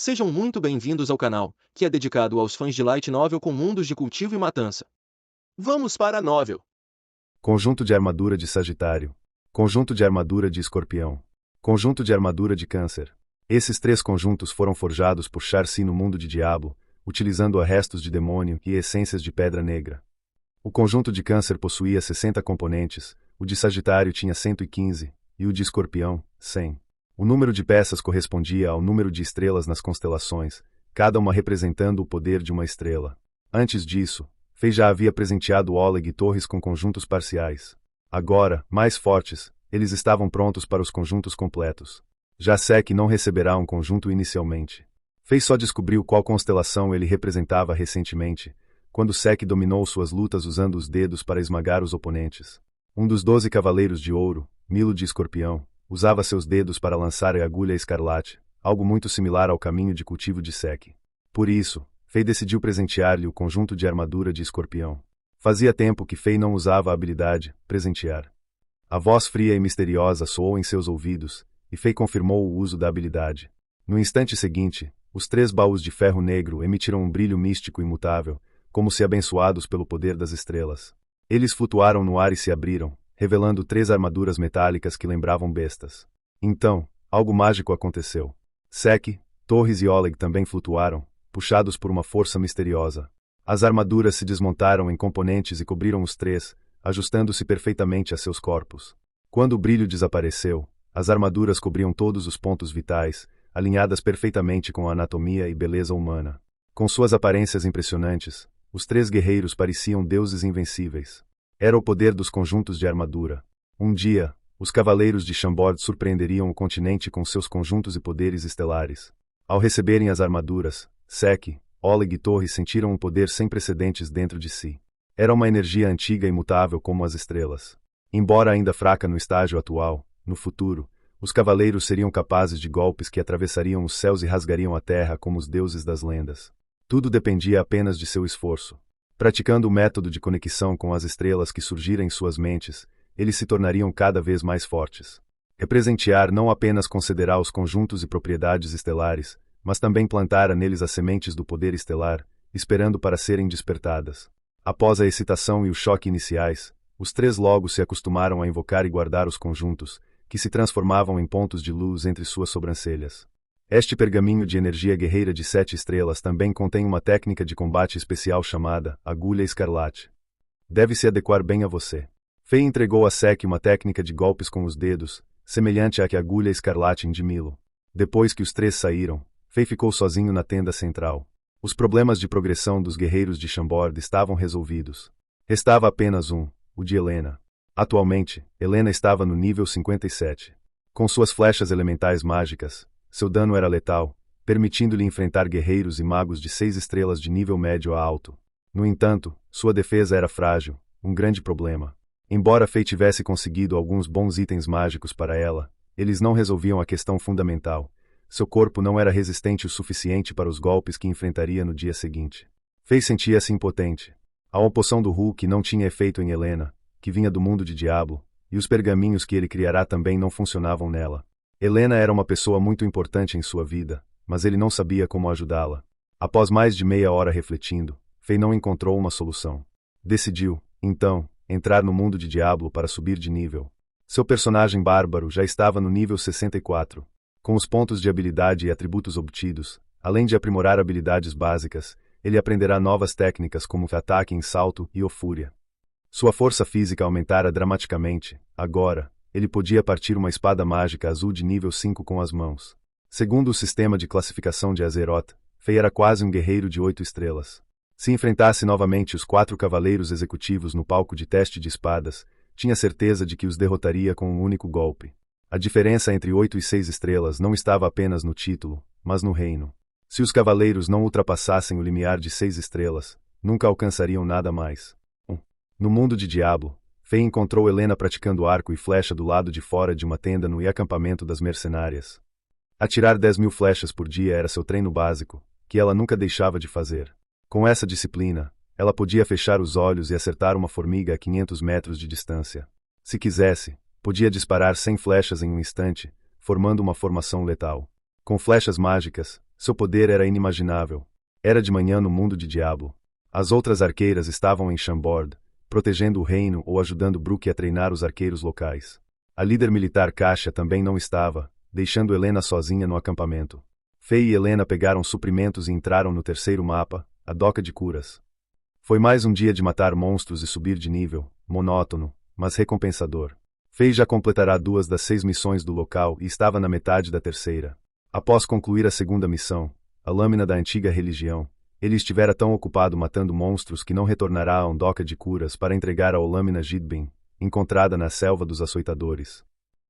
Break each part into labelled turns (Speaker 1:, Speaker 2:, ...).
Speaker 1: Sejam muito bem-vindos ao canal, que é dedicado aos fãs de Light Novel com mundos de cultivo e matança. Vamos para a novel.
Speaker 2: Conjunto de armadura de Sagitário. Conjunto de armadura de Escorpião. Conjunto de armadura de Câncer. Esses três conjuntos foram forjados por Charcy no mundo de Diablo, utilizando restos de demônio e essências de pedra negra. O conjunto de Câncer possuía 60 componentes, o de Sagitário tinha 115, e o de Escorpião, 100. O número de peças correspondia ao número de estrelas nas constelações, cada uma representando o poder de uma estrela. Antes disso, Fei já havia presenteado Oleg e Torres com conjuntos parciais. Agora, mais fortes, eles estavam prontos para os conjuntos completos. Já Sek não receberá um conjunto inicialmente. Fei só descobriu qual constelação ele representava recentemente, quando Sek dominou suas lutas usando os dedos para esmagar os oponentes. Um dos 12 Cavaleiros de Ouro, Milo de Escorpião, usava seus dedos para lançar a agulha escarlate, algo muito similar ao caminho de cultivo de Sek. Por isso, Fei decidiu presentear-lhe o conjunto de armadura de Escorpião. Fazia tempo que Fei não usava a habilidade presentear. A voz fria e misteriosa soou em seus ouvidos, e Fei confirmou o uso da habilidade. No instante seguinte, os 3 baús de ferro negro emitiram um brilho místico imutável, como se abençoados pelo poder das estrelas. Eles flutuaram no ar e se abriram, revelando 3 armaduras metálicas que lembravam bestas. Então, algo mágico aconteceu. Sek, Torres e Oleg também flutuaram, puxados por uma força misteriosa. As armaduras se desmontaram em componentes e cobriram os 3, ajustando-se perfeitamente a seus corpos. Quando o brilho desapareceu, as armaduras cobriam todos os pontos vitais, alinhadas perfeitamente com a anatomia e beleza humana. Com suas aparências impressionantes, os 3 guerreiros pareciam deuses invencíveis. Era o poder dos conjuntos de armadura. Um dia, os cavaleiros de Chambord surpreenderiam o continente com seus conjuntos e poderes estelares. Ao receberem as armaduras, Sek, Oleg e Torres sentiram um poder sem precedentes dentro de si. Era uma energia antiga e imutável como as estrelas. Embora ainda fraca no estágio atual, no futuro, os cavaleiros seriam capazes de golpes que atravessariam os céus e rasgariam a terra como os deuses das lendas. Tudo dependia apenas de seu esforço. Praticando o método de conexão com as estrelas que surgira em suas mentes, eles se tornariam cada vez mais fortes. Representear não apenas concederá os conjuntos e propriedades estelares, mas também plantara neles as sementes do poder estelar, esperando para serem despertadas. Após a excitação e o choque iniciais, os 3 logo se acostumaram a invocar e guardar os conjuntos, que se transformavam em pontos de luz entre suas sobrancelhas. Este pergaminho de energia guerreira de 7 estrelas também contém uma técnica de combate especial chamada Agulha Escarlate. Deve se adequar bem a você. Fei entregou a Sek uma técnica de golpes com os dedos, semelhante à que a Agulha Escarlate de Milo. Depois que os 3 saíram, Fei ficou sozinho na tenda central. Os problemas de progressão dos guerreiros de Chambord estavam resolvidos. Restava apenas um, o de Helena. Atualmente, Helena estava no nível 57. Com suas flechas elementais mágicas, seu dano era letal, permitindo-lhe enfrentar guerreiros e magos de 6 estrelas de nível médio a alto. No entanto, sua defesa era frágil, um grande problema. Embora Fei tivesse conseguido alguns bons itens mágicos para ela, eles não resolviam a questão fundamental. Seu corpo não era resistente o suficiente para os golpes que enfrentaria no dia seguinte. Fei sentia-se impotente. A opoção do Hulk não tinha efeito em Helena, que vinha do mundo de Diablo, e os pergaminhos que ele criará também não funcionavam nela. Helena era uma pessoa muito importante em sua vida, mas ele não sabia como ajudá-la. Após mais de meia hora refletindo, Fei não encontrou uma solução. Decidiu, então, entrar no mundo de Diablo para subir de nível. Seu personagem bárbaro já estava no nível 64. Com os pontos de habilidade e atributos obtidos, além de aprimorar habilidades básicas, ele aprenderá novas técnicas como ataque em salto e fúria. Sua força física aumentara dramaticamente. Agora, ele podia partir uma espada mágica azul de nível 5 com as mãos. Segundo o sistema de classificação de Azeroth, Fei era quase um guerreiro de 8 estrelas. Se enfrentasse novamente os 4 cavaleiros executivos no palco de teste de espadas, tinha certeza de que os derrotaria com um único golpe. A diferença entre 8 e 6 estrelas não estava apenas no título, mas no reino. Se os cavaleiros não ultrapassassem o limiar de 6 estrelas, nunca alcançariam nada mais. No mundo de Diablo, Fei encontrou Helena praticando arco e flecha do lado de fora de uma tenda no acampamento das mercenárias. Atirar 10.000 flechas por dia era seu treino básico, que ela nunca deixava de fazer. Com essa disciplina, ela podia fechar os olhos e acertar uma formiga a 500 metros de distância. Se quisesse, podia disparar 100 flechas em um instante, formando uma formação letal. Com flechas mágicas, Seu poder era inimaginável. Era de manhã no mundo de Diablo. As outras arqueiras estavam em Chambord, protegendo o reino ou ajudando Brooke a treinar os arqueiros locais. A líder militar Kasia também não estava, deixando Helena sozinha no acampamento. Faye e Helena pegaram suprimentos e entraram no terceiro mapa, a Doca de Curas. Foi mais um dia de matar monstros e subir de nível, monótono, mas recompensador. Faye já completará 2 das 6 missões do local e estava na metade da terceira. Após concluir a segunda missão, a lâmina da antiga religião, ele estivera tão ocupado matando monstros que não retornará a Doca de Curas para entregar a lâmina Jidbin, encontrada na selva dos açoitadores.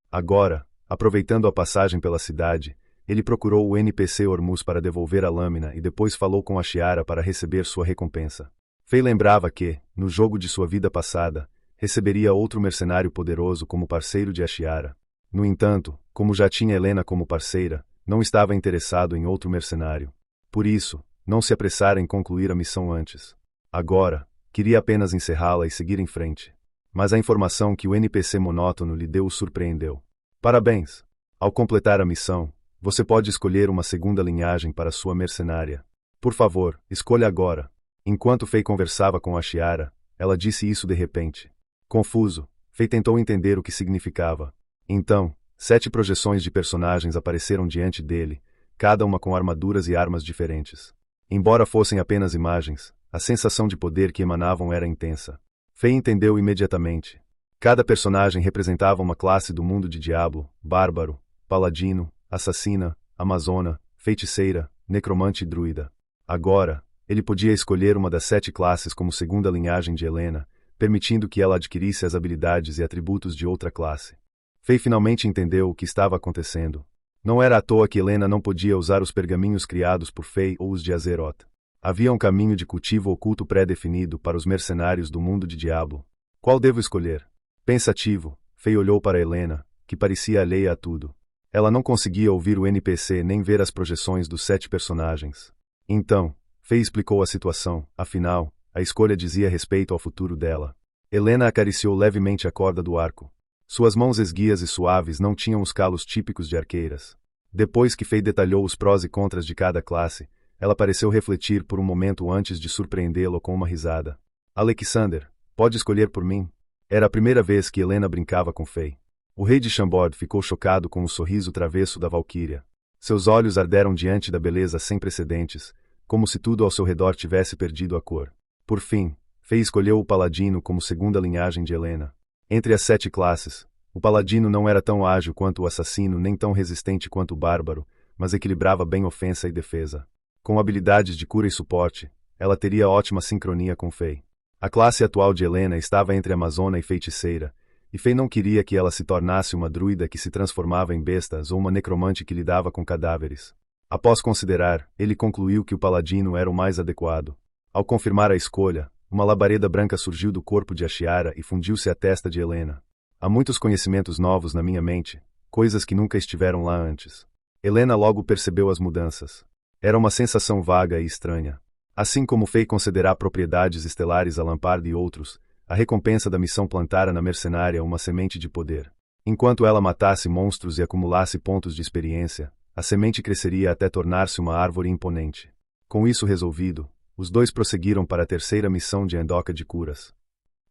Speaker 2: Agora, aproveitando a passagem pela cidade, ele procurou o NPC Ormus para devolver a lâmina e depois falou com a Chiara para receber sua recompensa. Faye lembrava que, no jogo de sua vida passada, receberia outro mercenário poderoso como parceiro de Ashiara. No entanto, como já tinha Helena como parceira, não estava interessado em outro mercenário. Por isso, não se apressara em concluir a missão antes. Agora, queria apenas encerrá-la e seguir em frente. Mas a informação que o NPC monótono lhe deu o surpreendeu. Parabéns! Ao completar a missão, você pode escolher uma segunda linhagem para sua mercenária. Por favor, escolha agora. Enquanto Faye conversava com a Chiara, ela disse isso de repente. Confuso, Faye tentou entender o que significava. Então, 7 projeções de personagens apareceram diante dele, cada uma com armaduras e armas diferentes. Embora fossem apenas imagens, a sensação de poder que emanavam era intensa. Faye entendeu imediatamente. Cada personagem representava uma classe do mundo de Diablo: bárbaro, paladino, assassina, amazona, feiticeira, necromante e druida. Agora, ele podia escolher uma das 7 classes como segunda linhagem de Helena, permitindo que ela adquirisse as habilidades e atributos de outra classe. Faye finalmente entendeu o que estava acontecendo. Não era à toa que Helena não podia usar os pergaminhos criados por Faye ou os de Azeroth. Havia um caminho de cultivo oculto pré-definido para os mercenários do mundo de Diablo. Qual devo escolher? Pensativo, Faye olhou para Helena, que parecia alheia a tudo. Ela não conseguia ouvir o NPC nem ver as projeções dos 7 personagens. Então, Faye explicou a situação, afinal, a escolha dizia respeito ao futuro dela. Helena acariciou levemente a corda do arco. Suas mãos esguias e suaves não tinham os calos típicos de arqueiras. Depois que Faye detalhou os prós e contras de cada classe, ela pareceu refletir por um momento antes de surpreendê-lo com uma risada. Alexander, pode escolher por mim? Era a primeira vez que Helena brincava com Faye. O rei de Chambord ficou chocado com o sorriso travesso da Valquíria. Seus olhos arderam diante da beleza sem precedentes, como se tudo ao seu redor tivesse perdido a cor. Por fim, Faye escolheu o paladino como segunda linhagem de Helena. Entre as 7 classes, o paladino não era tão ágil quanto o assassino nem tão resistente quanto o bárbaro, mas equilibrava bem ofensa e defesa. Com habilidades de cura e suporte, ela teria ótima sincronia com Faye. A classe atual de Helena estava entre amazona e feiticeira, e Faye não queria que ela se tornasse uma druida que se transformava em bestas ou uma necromante que lidava com cadáveres. Após considerar, ele concluiu que o paladino era o mais adequado. Ao confirmar a escolha, uma labareda branca surgiu do corpo de Ashiara e fundiu-se à testa de Helena. Há muitos conhecimentos novos na minha mente, coisas que nunca estiveram lá antes. Helena logo percebeu as mudanças. Era uma sensação vaga e estranha. Assim como Faye considerar propriedades estelares a Lampard e outros, a recompensa da missão plantara na mercenária uma semente de poder. Enquanto ela matasse monstros e acumulasse pontos de experiência, a semente cresceria até tornar-se uma árvore imponente. Com isso resolvido, os dois prosseguiram para a terceira missão de Doca de Curas.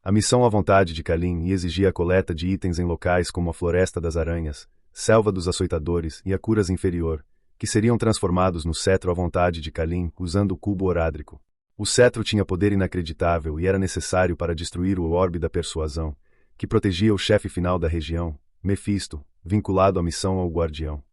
Speaker 2: A missão à vontade de Kalin exigia a coleta de itens em locais como a Floresta das Aranhas, Selva dos Açoitadores e a Curas Inferior, que seriam transformados no cetro à vontade de Kalin usando o cubo orádrico. O cetro tinha poder inacreditável e era necessário para destruir o orbe da persuasão, que protegia o chefe final da região, Mefisto, vinculado à missão ao Guardião.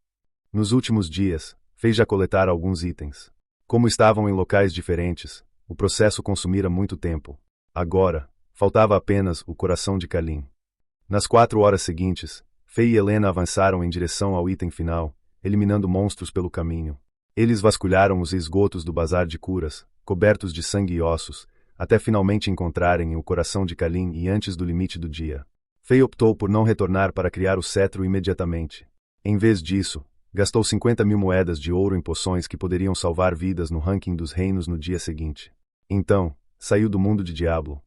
Speaker 2: Nos últimos dias, fez já coletar alguns itens. Como estavam em locais diferentes, o processo consumira muito tempo. Agora, faltava apenas o coração de Kalin. Nas 4 horas seguintes, Faye e Helena avançaram em direção ao item final, eliminando monstros pelo caminho. Eles vasculharam os esgotos do bazar de curas, cobertos de sangue e ossos, até finalmente encontrarem o coração de Kalin e antes do limite do dia. Faye optou por não retornar para criar o cetro imediatamente. Em vez disso, gastou 50.000 moedas de ouro em poções que poderiam salvar vidas no ranking dos reinos no dia seguinte. Então, saiu do mundo de Diablo.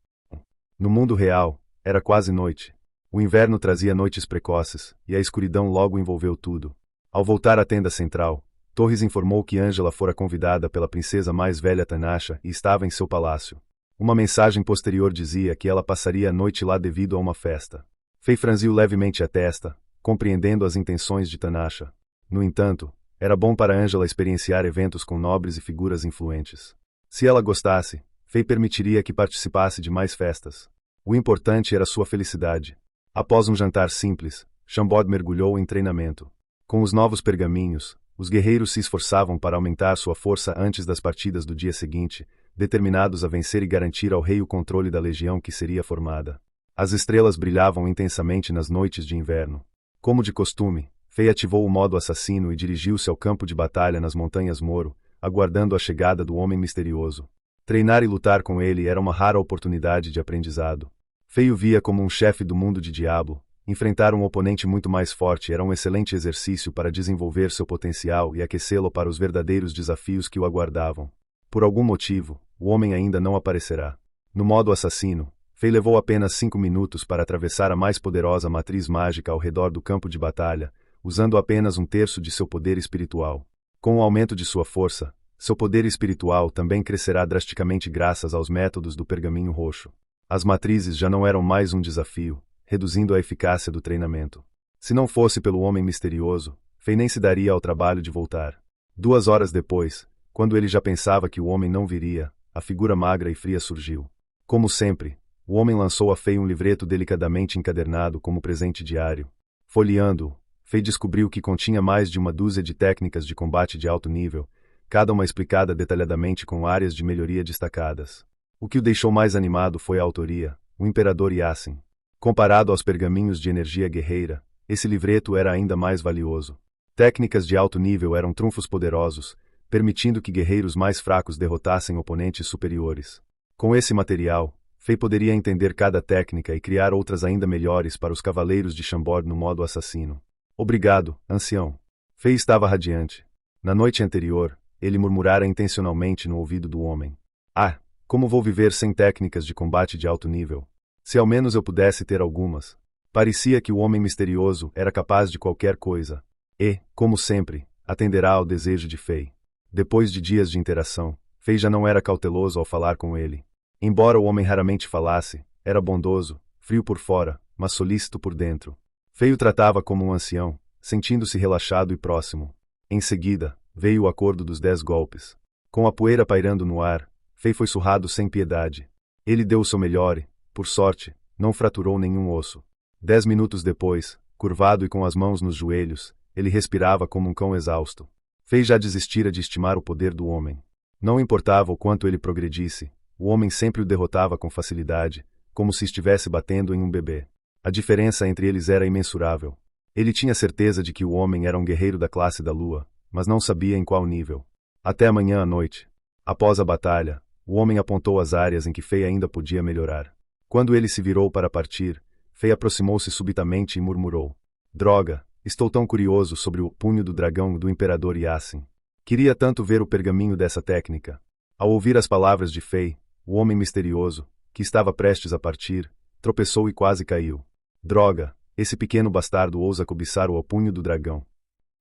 Speaker 2: No mundo real, era quase noite. O inverno trazia noites precoces, e a escuridão logo envolveu tudo. Ao voltar à tenda central, Torres informou que Angela fora convidada pela princesa mais velha Tanasha e estava em seu palácio. Uma mensagem posterior dizia que ela passaria a noite lá devido a uma festa. Fei franziu levemente a testa, compreendendo as intenções de Tanasha. No entanto, era bom para Angela experienciar eventos com nobres e figuras influentes. Se ela gostasse, Fei permitiria que participasse de mais festas. O importante era sua felicidade. Após um jantar simples, Chambord mergulhou em treinamento. Com os novos pergaminhos, os guerreiros se esforçavam para aumentar sua força antes das partidas do dia seguinte, determinados a vencer e garantir ao rei o controle da legião que seria formada. As estrelas brilhavam intensamente nas noites de inverno. Como de costume, Fei ativou o modo assassino e dirigiu-se ao campo de batalha nas Montanhas Moro, aguardando a chegada do homem misterioso. Treinar e lutar com ele era uma rara oportunidade de aprendizado. Fei o via como um chefe do mundo de Diablo. Enfrentar um oponente muito mais forte era um excelente exercício para desenvolver seu potencial e aquecê-lo para os verdadeiros desafios que o aguardavam. Por algum motivo, o homem ainda não aparecerá. No modo assassino, Fei levou apenas 5 minutos para atravessar a mais poderosa matriz mágica ao redor do campo de batalha, usando apenas um terço de seu poder espiritual. Com o aumento de sua força, seu poder espiritual também crescerá drasticamente graças aos métodos do pergaminho roxo. As matrizes já não eram mais um desafio, reduzindo a eficácia do treinamento. Se não fosse pelo homem misterioso, Fei nem se daria ao trabalho de voltar. 2 horas depois, quando ele já pensava que o homem não viria, a figura magra e fria surgiu. Como sempre, o homem lançou a Fei um livreto delicadamente encadernado como presente diário. Folheando-o, Fei descobriu que continha mais de uma dúzia de técnicas de combate de alto nível, cada uma explicada detalhadamente com áreas de melhoria destacadas. O que o deixou mais animado foi a autoria, o Imperador Yasin. Comparado aos pergaminhos de energia guerreira, esse livreto era ainda mais valioso. Técnicas de alto nível eram trunfos poderosos, permitindo que guerreiros mais fracos derrotassem oponentes superiores. Com esse material, Fei poderia entender cada técnica e criar outras ainda melhores para os cavaleiros de Chambord no modo assassino. Obrigado, ancião. Fei estava radiante. Na noite anterior, ele murmurara intencionalmente no ouvido do homem. Ah, como vou viver sem técnicas de combate de alto nível? Se ao menos eu pudesse ter algumas. Parecia que o homem misterioso era capaz de qualquer coisa. E, como sempre, atenderá ao desejo de Fei. Depois de dias de interação, Fei já não era cauteloso ao falar com ele. Embora o homem raramente falasse, era bondoso, frio por fora, mas solícito por dentro. Fei o tratava como um ancião, sentindo-se relaxado e próximo. Em seguida, veio o acordo dos 10 golpes. Com a poeira pairando no ar, Fei foi surrado sem piedade. Ele deu o seu melhor e, por sorte, não fraturou nenhum osso. 10 minutos depois, curvado e com as mãos nos joelhos, ele respirava como um cão exausto. Fei já desistira de estimar o poder do homem. Não importava o quanto ele progredisse, o homem sempre o derrotava com facilidade, como se estivesse batendo em um bebê. A diferença entre eles era imensurável. Ele tinha certeza de que o homem era um guerreiro da classe da lua, mas não sabia em qual nível. Até amanhã à noite. Após a batalha, o homem apontou as áreas em que Fei ainda podia melhorar. Quando ele se virou para partir, Fei aproximou-se subitamente e murmurou: Droga, estou tão curioso sobre o punho do dragão do Imperador Yasin. Queria tanto ver o pergaminho dessa técnica. Ao ouvir as palavras de Fei, o homem misterioso, que estava prestes a partir, tropeçou e quase caiu. Droga, esse pequeno bastardo ousa cobiçar o punho do dragão.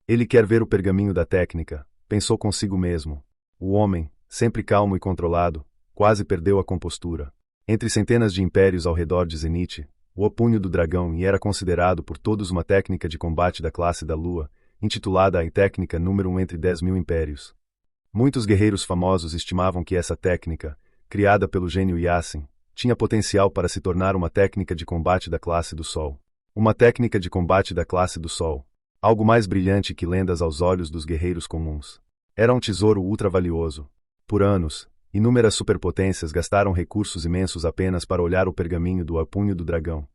Speaker 2: Ele quer ver o pergaminho da técnica, pensou consigo mesmo. O homem, sempre calmo e controlado, quase perdeu a compostura. Entre centenas de impérios ao redor de Zenith, o punho do dragão era considerado por todos uma técnica de combate da classe da lua, intitulada a técnica número 1 entre 10.000 impérios. Muitos guerreiros famosos estimavam que essa técnica, criada pelo gênio Yasin, tinha potencial para se tornar uma técnica de combate da classe do Sol. Uma técnica de combate da classe do Sol. Algo mais brilhante que lendas aos olhos dos guerreiros comuns. Era um tesouro ultra valioso. Por anos, inúmeras superpotências gastaram recursos imensos apenas para olhar o pergaminho do punho do dragão.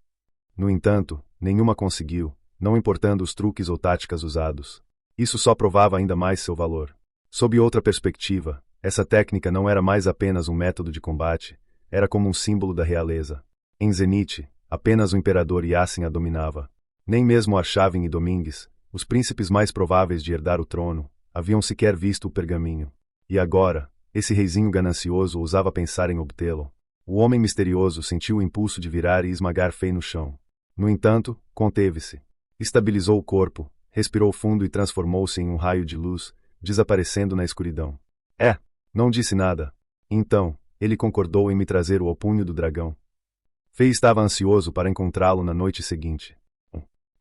Speaker 2: No entanto, nenhuma conseguiu, não importando os truques ou táticas usados. Isso só provava ainda mais seu valor. Sob outra perspectiva, essa técnica não era mais apenas um método de combate, era como um símbolo da realeza. Em Zenith, apenas o Imperador Yasin a dominava. Nem mesmo Arshavin e Domingues, os príncipes mais prováveis de herdar o trono, haviam sequer visto o pergaminho. E agora, esse reizinho ganancioso ousava pensar em obtê-lo. O homem misterioso sentiu o impulso de virar e esmagar Fei no chão. No entanto, conteve-se. Estabilizou o corpo, respirou fundo e transformou-se em um raio de luz, desaparecendo na escuridão. Não disse nada. Então, ele concordou em me trazer o punho do dragão. Fei estava ansioso para encontrá-lo na noite seguinte.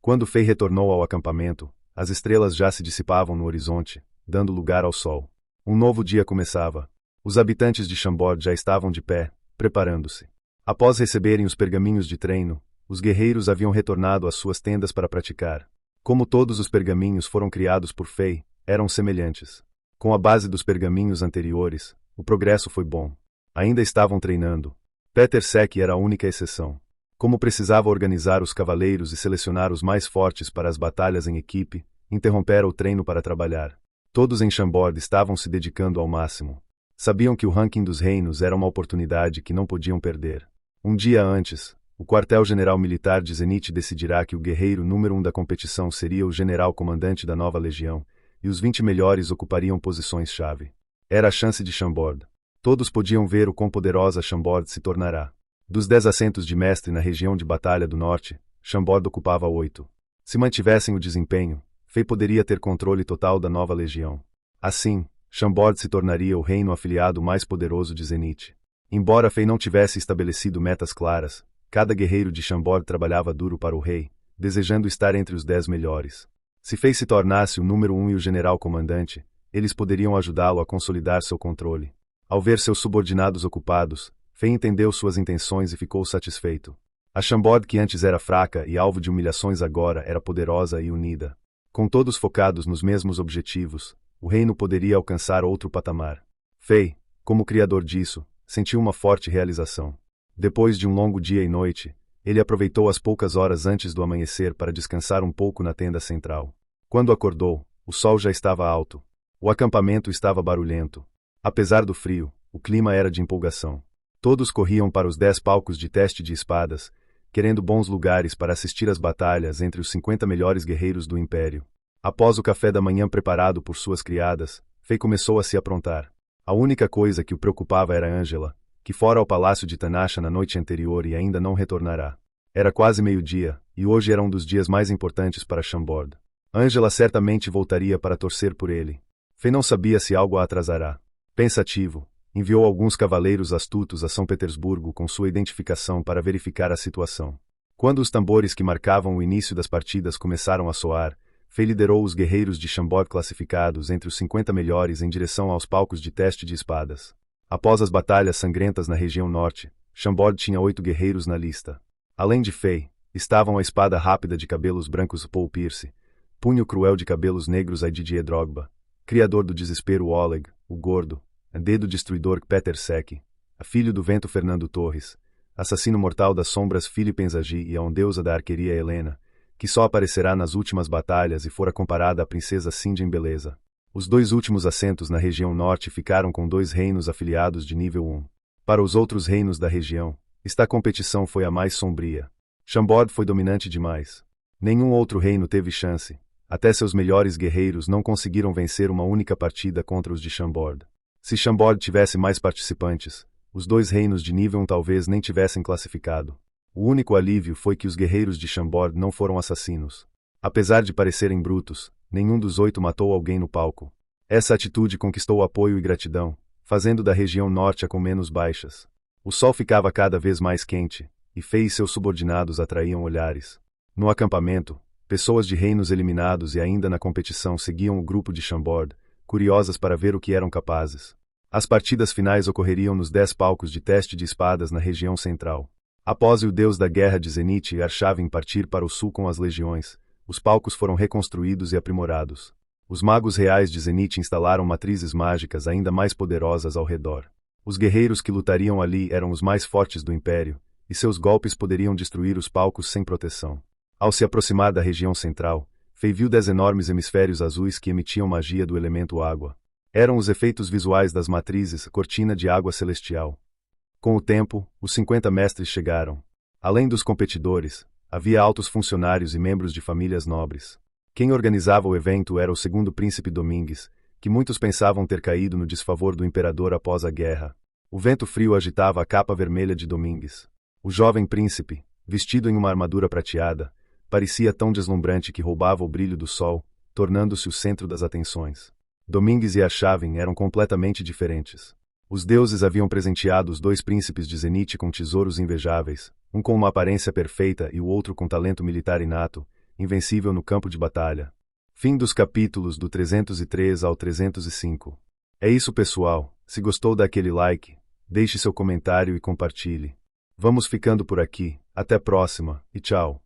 Speaker 2: Quando Fei retornou ao acampamento, as estrelas já se dissipavam no horizonte, dando lugar ao sol. Um novo dia começava. Os habitantes de Chambord já estavam de pé, preparando-se. Após receberem os pergaminhos de treino, os guerreiros haviam retornado às suas tendas para praticar. Como todos os pergaminhos foram criados por Fei, eram semelhantes. Com a base dos pergaminhos anteriores, o progresso foi bom. Ainda estavam treinando. Peter Sek era a única exceção. Como precisava organizar os cavaleiros e selecionar os mais fortes para as batalhas em equipe, interrompera o treino para trabalhar. Todos em Chambord estavam se dedicando ao máximo. Sabiam que o ranking dos reinos era uma oportunidade que não podiam perder. Um dia antes, o quartel-general militar de Zenith decidirá que o guerreiro número 1 da competição seria o general-comandante da nova legião, e os 20 melhores ocupariam posições-chave. Era a chance de Chambord. Todos podiam ver o quão poderosa Chambord se tornará. Dos 10 assentos de mestre na região de Batalha do Norte, Chambord ocupava 8. Se mantivessem o desempenho, Fei poderia ter controle total da nova legião. Assim, Chambord se tornaria o reino afiliado mais poderoso de Zenith. Embora Fei não tivesse estabelecido metas claras, cada guerreiro de Chambord trabalhava duro para o rei, desejando estar entre os 10 melhores. Se Fei se tornasse o número 1 e o general-comandante, eles poderiam ajudá-lo a consolidar seu controle. Ao ver seus subordinados ocupados, Fei entendeu suas intenções e ficou satisfeito. A Chambord que antes era fraca e alvo de humilhações agora era poderosa e unida. Com todos focados nos mesmos objetivos, o reino poderia alcançar outro patamar. Fei, como criador disso, sentiu uma forte realização. Depois de um longo dia e noite, ele aproveitou as poucas horas antes do amanhecer para descansar um pouco na tenda central. Quando acordou, o sol já estava alto. O acampamento estava barulhento. Apesar do frio, o clima era de empolgação. Todos corriam para os 10 palcos de teste de espadas, querendo bons lugares para assistir às batalhas entre os 50 melhores guerreiros do Império. Após o café da manhã preparado por suas criadas, Fei começou a se aprontar. A única coisa que o preocupava era Angela, que fora ao palácio de Tanasha na noite anterior e ainda não retornará. Era quase meio-dia, e hoje era um dos dias mais importantes para Chambord. Angela certamente voltaria para torcer por ele. Fei não sabia se algo a atrasará. Pensativo, enviou alguns cavaleiros astutos a São Petersburgo com sua identificação para verificar a situação. Quando os tambores que marcavam o início das partidas começaram a soar, Fei liderou os guerreiros de Chambord classificados entre os 50 melhores em direção aos palcos de teste de espadas. Após as batalhas sangrentas na região norte, Chambord tinha 8 guerreiros na lista. Além de Fei, estavam a espada rápida de cabelos brancos Paul Pierce, punho cruel de cabelos negros Didier Drogba, criador do desespero Oleg, o gordo, dedo destruidor Peter Sek, a filho do vento Fernando Torres, assassino mortal das sombras Philippe Enzagi e a ondeusa da arqueria Helena, que só aparecerá nas últimas batalhas e fora comparada à princesa Cindy em beleza. Os 2 últimos assentos na região norte ficaram com 2 reinos afiliados de nível 1. Para os outros reinos da região, esta competição foi a mais sombria. Chambord foi dominante demais. Nenhum outro reino teve chance. Até seus melhores guerreiros não conseguiram vencer uma única partida contra os de Chambord. Se Chambord tivesse mais participantes, os 2 reinos de nível 1 talvez nem tivessem classificado. O único alívio foi que os guerreiros de Chambord não foram assassinos. Apesar de parecerem brutos, nenhum dos 8 matou alguém no palco. Essa atitude conquistou apoio e gratidão, fazendo da região norte a com menos baixas. O sol ficava cada vez mais quente, e Fei e seus subordinados atraíam olhares. No acampamento, pessoas de reinos eliminados e ainda na competição seguiam o grupo de Chambord, curiosas para ver o que eram capazes. As partidas finais ocorreriam nos 10 palcos de teste de espadas na região central. Após o deus da guerra de Zenith e Arshavin partir para o sul com as legiões, os palcos foram reconstruídos e aprimorados. Os magos reais de Zenith instalaram matrizes mágicas ainda mais poderosas ao redor. Os guerreiros que lutariam ali eram os mais fortes do Império, e seus golpes poderiam destruir os palcos sem proteção. Ao se aproximar da região central, Fei viu 10 enormes hemisférios azuis que emitiam magia do elemento água. Eram os efeitos visuais das matrizes cortina de água celestial. Com o tempo, os 50 mestres chegaram. Além dos competidores, havia altos funcionários e membros de famílias nobres. Quem organizava o evento era o segundo príncipe Domingues, que muitos pensavam ter caído no desfavor do imperador após a guerra. O vento frio agitava a capa vermelha de Domingues. O jovem príncipe, vestido em uma armadura prateada, parecia tão deslumbrante que roubava o brilho do sol, tornando-se o centro das atenções. Domingues e Arshavin eram completamente diferentes. Os deuses haviam presenteado os dois príncipes de Zenith com tesouros invejáveis, um com uma aparência perfeita e o outro com talento militar inato, invencível no campo de batalha. Fim dos capítulos do 303 ao 305. É isso, pessoal. Se gostou, dá aquele like, deixe seu comentário e compartilhe. Vamos ficando por aqui. Até a próxima, e tchau.